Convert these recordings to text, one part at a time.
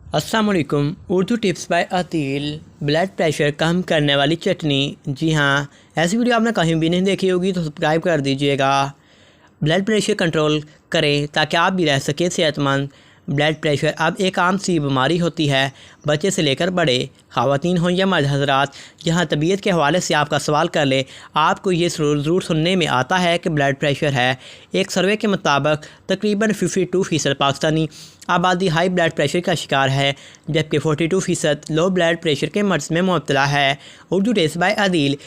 अस्सलाम वालेकुम। Urdu tips by Ateel. Blood pressure कम करने वाली चटनी। जी हाँ, ऐसी वीडियो आपने कहीं भी नहीं देखी होगी तो सब्सक्राइब कर दीजिएगा। ब्लड प्रेशर कंट्रोल करें ताकि आप भी रह सकें सेहतमंद। ब्लड प्रेशर अब एक आम सी बीमारी होती है, बच्चे से लेकर बड़े, ख़वातीन हों या मर्द हज़रात। यहाँ तबीयत के हवाले से आपका सवाल कर ले, आपको ये ज़रूर सुनने में आता है कि ब्लड प्रेशर है। एक सर्वे के मुताबिक तकरीबन 52% पाकिस्तानी आबादी हाई ब्लड प्रेशर का शिकार है, जबकि 42% लो ब्लड प्रेशर के मर्ज़ में मुब्तला है। Urdu tips bye Adeel.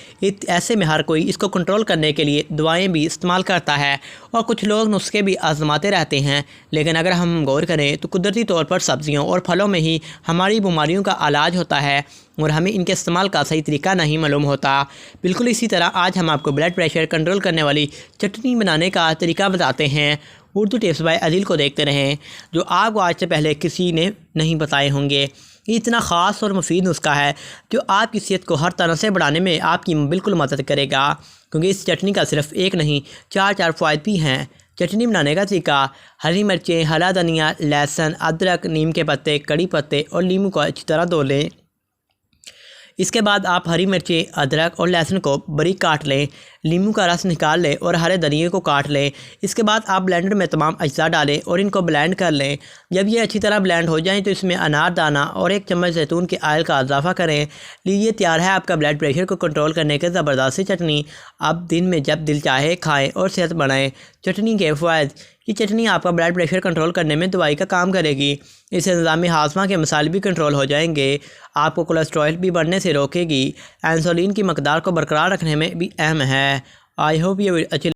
ऐसे में हर कोई इसको कंट्रोल करने के लिए दवाएं भी इस्तेमाल करता है और कुछ लोग नुस्खे भी आजमाते रहते हैं, लेकिन अगर हम गौर करें तो कुदरती तौर पर सब्जियों और फलों में ही हमारी बीमारियों का इलाज होता है और हमें इनके इस्तेमाल का सही तरीका नहीं मालूम होता। बिल्कुल इसी तरह आज हम आपको ब्लड प्रेशर कंट्रोल करने वाली चटनी बनाने का तरीका बताते हैं। उर्दू टिप्स बाय अदील को देखते रहें, जो आपको आज से पहले किसी ने नहीं बताए होंगे। ये इतना ख़ास और मुफीद नुस्खा है जो आपकी सेहत को हर तरह से बढ़ाने में आपकी बिल्कुल मदद करेगा, क्योंकि इस चटनी का सिर्फ एक नहीं 4 फ़ायदे भी हैं। चटनी बनाने का तरीका: हरी मिर्चें, हरा धनिया, लहसुन, अदरक, नीम के पत्ते, कड़ी पत्ते और नींबू को अच्छी तरह धो लें। इसके बाद आप हरी मिर्चें, अदरक और लहसुन को बारीक काट लें, नींबू का रस निकाल लें और हरे धनिए को काट लें। इसके बाद आप ब्लेंडर में तमाम अज्जा डालें और इनको ब्लेंड कर लें। जब ये अच्छी तरह ब्लेंड हो जाए तो इसमें अनार दाना और 1 चम्मच जैतून के ऑयल का इजाफा करें। लीजिए, तैयार है आपका ब्लड प्रेशर को कंट्रोल करने की ज़बरदस्त सी चटनी। अब दिन में जब दिल चाहे खाएँ और सेहत बनाएँ। चटनी के फ़वाइद: ये चटनी आपका ब्लड प्रेशर कंट्रोल करने में दवाई का काम करेगी। इससे निज़ामी हाज़मा के मसाइल भी कंट्रोल हो जाएंगे। आपको कोलेस्ट्रॉल भी बढ़ने से रोकेगी। इंसुलिन की मकदार को बरकरार रखने में भी अहम है। आई होप ये अच्छी